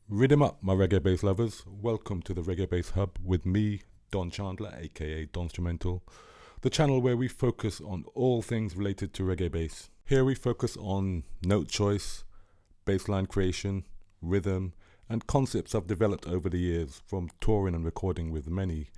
Rhythm up, my reggae bass lovers. Welcome to the Reggae Bass Hub with me, Don Chandler, aka Donstrumental, the channel where we focus on all things related to reggae bass. Here we focus on note choice, bassline creation, rhythm, and concepts I've developed over the years from touring and recording with many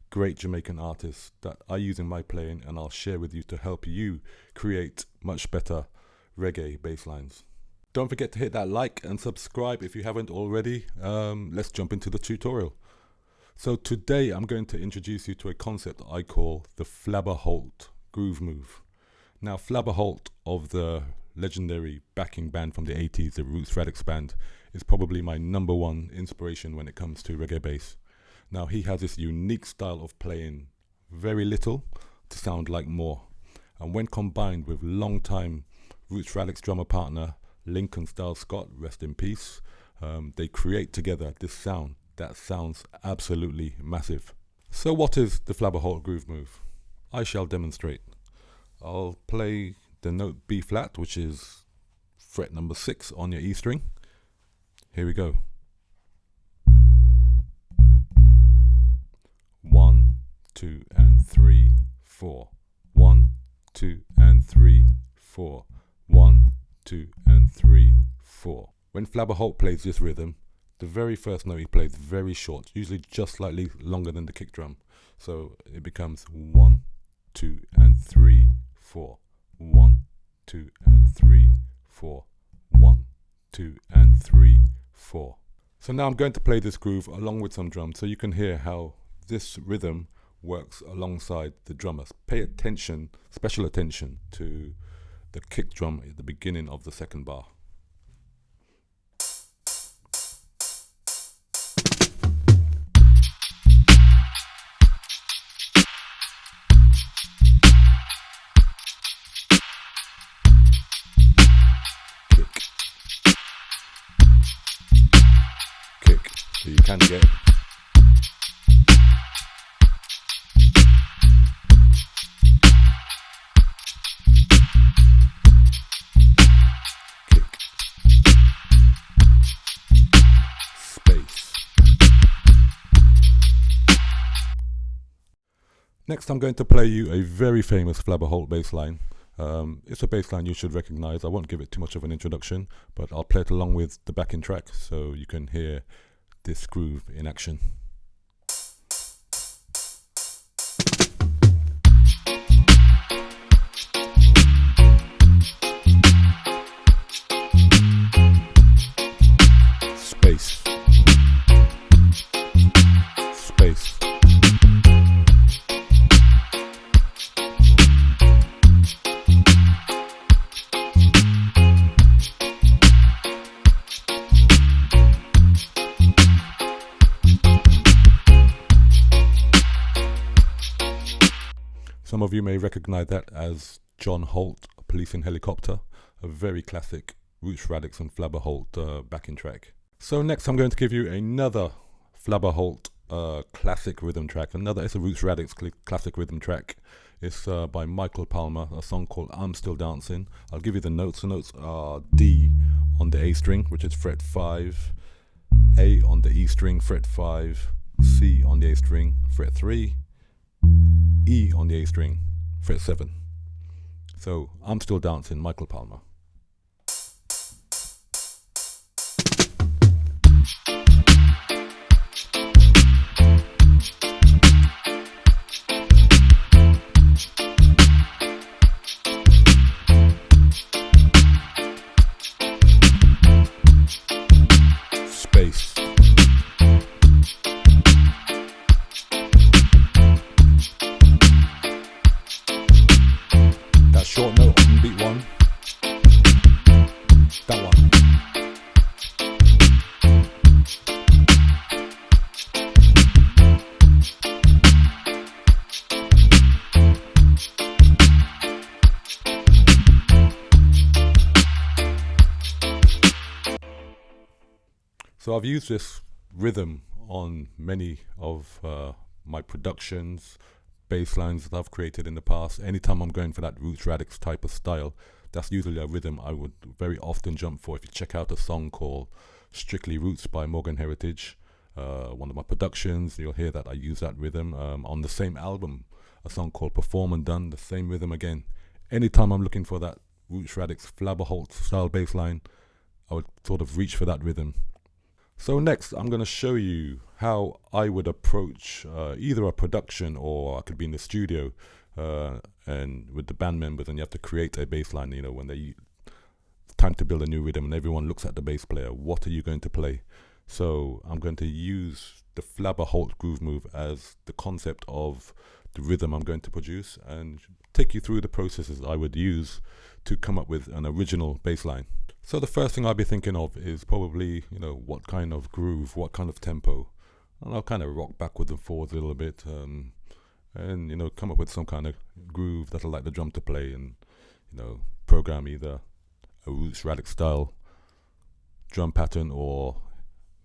great Jamaican artists that I use in my playing, and I'll share with you to help you create much better reggae basslines. Don't forget to hit that like and subscribe if you haven't already. Let's jump into the tutorial. So today I'm going to introduce you to a concept I call the Flabba Holt groove move. Now, Flabba Holt of the legendary backing band from the 80s, the Radics band, is probably my number one inspiration when it comes to reggae bass. Now, he has this unique style of playing very little to sound like more. And when combined with long-time Radics drummer partner Lincoln Style Scott, rest in peace, they create together this sound that sounds absolutely massive. So what is the Flabba Holt groove move? I shall demonstrate. I'll play the note B flat, which is fret number 6 on your E string. Here we go. 1, 2 and 3, 4. 1, 2 and 3, 4. 1, 2 and 3, 4. When Flabba Holt plays this rhythm, the very first note he plays very short, usually just slightly longer than the kick drum. So it becomes 1, 2 and 3, 4. 1, 2 and 3, 4. 1, 2 and 3, 4. So now I'm going to play this groove along with some drums so you can hear how this rhythm works alongside the drummers. Pay attention, special attention to the kick drum at the beginning of the second bar. Kick, so you can get Next, I'm going to play you a very famous Flabba Holt bass line. It's a bass line you should recognize. I won't give it too much of an introduction, but I'll play it along with the backing track so you can hear this groove in action. Space. Space. Some of you may recognize that as John Holt, Policing Helicopter, a very classic Roots Radics and Flabba Holt backing track. So next I'm going to give you another Flabba Holt classic rhythm track. It's a Roots Radics classic rhythm track. It's by Michael Palmer, a song called I'm Still Dancing. I'll give you the notes. The notes are D on the A string, which is fret 5, A on the E string, fret 5, C on the A string, fret 3, E on the A string, fret 7. So, I'm Still Dancing, Michael Palmer. Space. Short note on beat 1. That one. So I've used this rhythm on many of my productions, bass lines that I've created in the past. Anytime I'm going for that Roots Radics type of style, that's usually a rhythm I would very often jump for. If you check out a song called Strictly Roots by Morgan Heritage. One of my productions, you'll hear that I use that rhythm. On the same album, a song called Perform and Done, the same rhythm again. Anytime I'm looking for that Roots Radics Flabba Holt style bass line, I would sort of reach for that rhythm. So next, I'm going to show you how I would approach either a production, or I could be in the studio and with the band members, and you have to create a bass line, you know, when it's time to build a new rhythm and everyone looks at the bass player. What are you going to play? So I'm going to use the Flabba Holt groove move as the concept of the rhythm I'm going to produce, and take you through the processes I would use to come up with an original bass line. So the first thing I'll be thinking of is probably, you know, what kind of groove, what kind of tempo. And I'll kind of rock backwards and forwards a little bit, and, you know, come up with some kind of groove that I like the drum to play, and, you know, program either a Roots Radic style drum pattern, or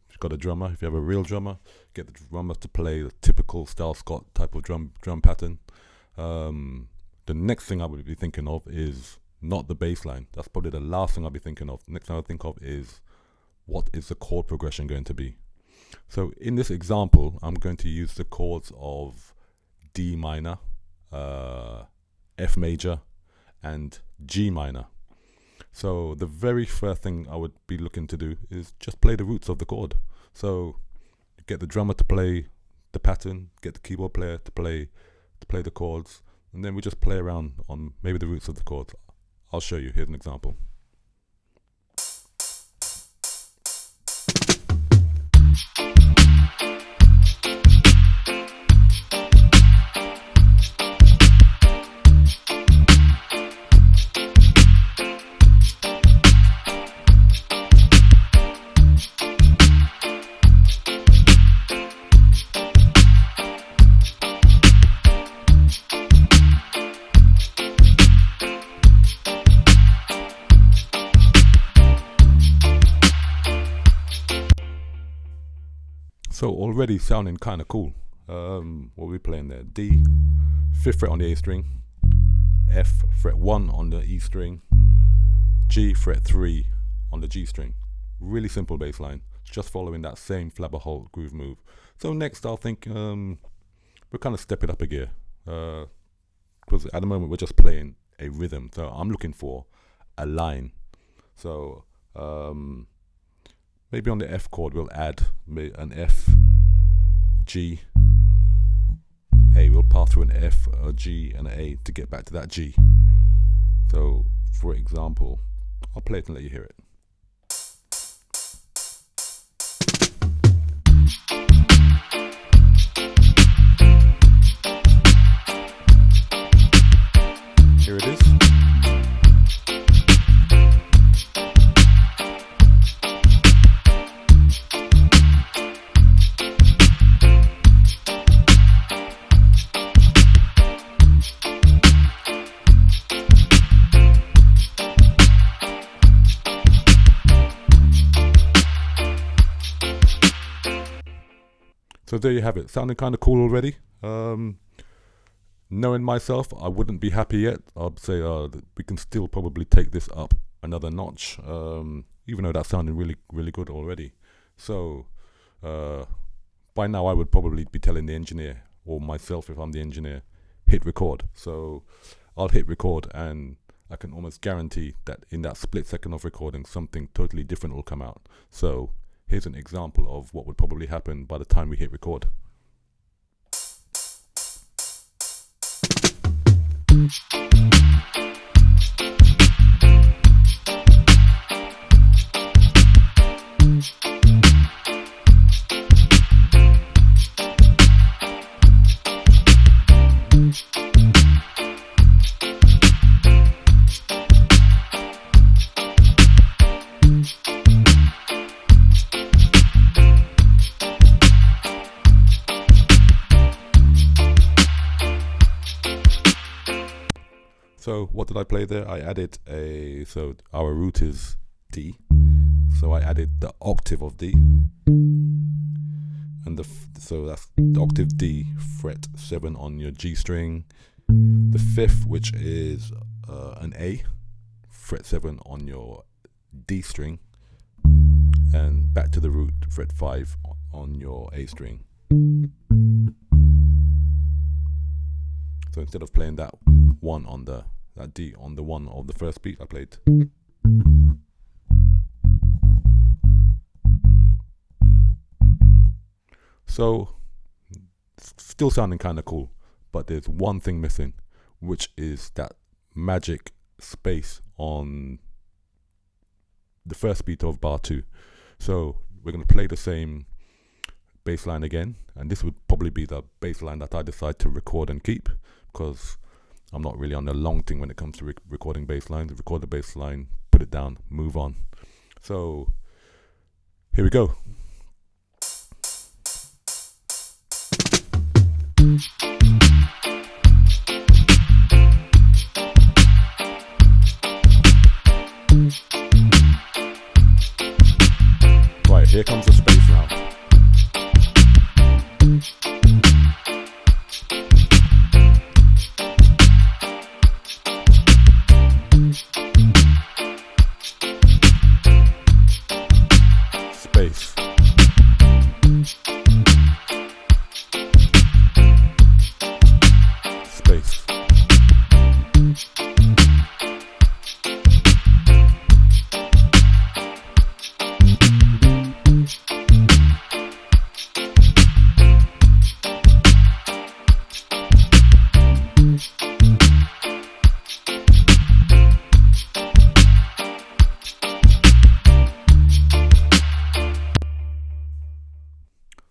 if you've got a drummer, if you have a real drummer, get the drummer to play the typical Style Scott type of drum pattern. The next thing I would be thinking of is not the bass line. That's probably the last thing I'll be thinking of. The next thing I'll think of is, what is the chord progression going to be? So in this example, I'm going to use the chords of D minor, F major, and G minor. So the very first thing I would be looking to do is just play the roots of the chord. So get the drummer to play the pattern, get the keyboard player to play the chords, and then we just play around on maybe the roots of the chords. I'll show you. Here's an example. So already sounding kind of cool. What are we playing there? D, 5th fret on the A string, F, fret 1 on the E string, G, fret 3 on the G string. Really simple bass line, just following that same Flabba Holt groove move. So next I'll think we'll kind of step it up a gear, because at the moment we're just playing a rhythm. So I'm looking for a line. So maybe on the F chord we'll add an F, G, A. We'll pass through an F, a G, and an A to get back to that G. So for example, I'll play it and let you hear it. Here it is. So there you have it, sounding kind of cool already. Knowing myself, I wouldn't be happy yet. I'd say we can still probably take this up another notch, even though that's sounding really, really good already. So by now I would probably be telling the engineer, or myself if I'm the engineer, hit record. So I'll hit record, and I can almost guarantee that in that split second of recording, something totally different will come out. So here's an example of what would probably happen by the time we hit record. So what did I play there? I added so our root is D. So I added the octave of D. And so that's the octave D, fret 7 on your G string. The 5th, which is an A, fret 7 on your D string. and back to the root, fret 5 on your A string. So instead of playing that one on that D on the one of the first beat, I played. So still sounding kind of cool, but there's one thing missing, which is that magic space on the first beat of bar 2. So we're going to play the same bass line again, and this would probably be the bass line that I decide to record and keep, because I'm not really on the long thing when it comes to recording bass lines. Record the bass line, put it down, move on. So here we go. Right, here comes the space now. Space. Space.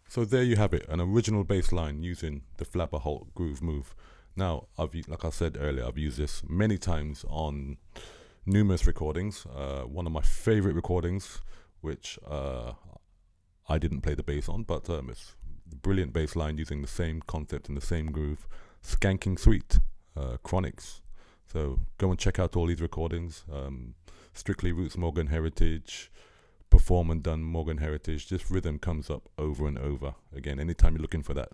So there you have it, an original bass line using the Flabba Holt groove move. Now, like I said earlier, I've used this many times on numerous recordings. One of my favorite recordings, which I didn't play the bass on, but it's a brilliant bass line using the same concept and the same groove. Skanking Sweet, Chronics. So go and check out all these recordings. Strictly Roots Morgan Heritage, Perform and Done Morgan Heritage. This rhythm comes up over and over again. Anytime you're looking for that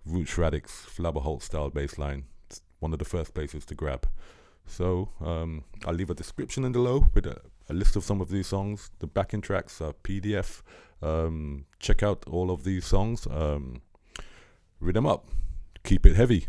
Roots Radics, Flabba Holt style bass line, it's one of the first places to grab. So I'll leave a description in below with a list of some of these songs. The backing tracks are PDF. Check out all of these songs. Read them up. Keep it heavy.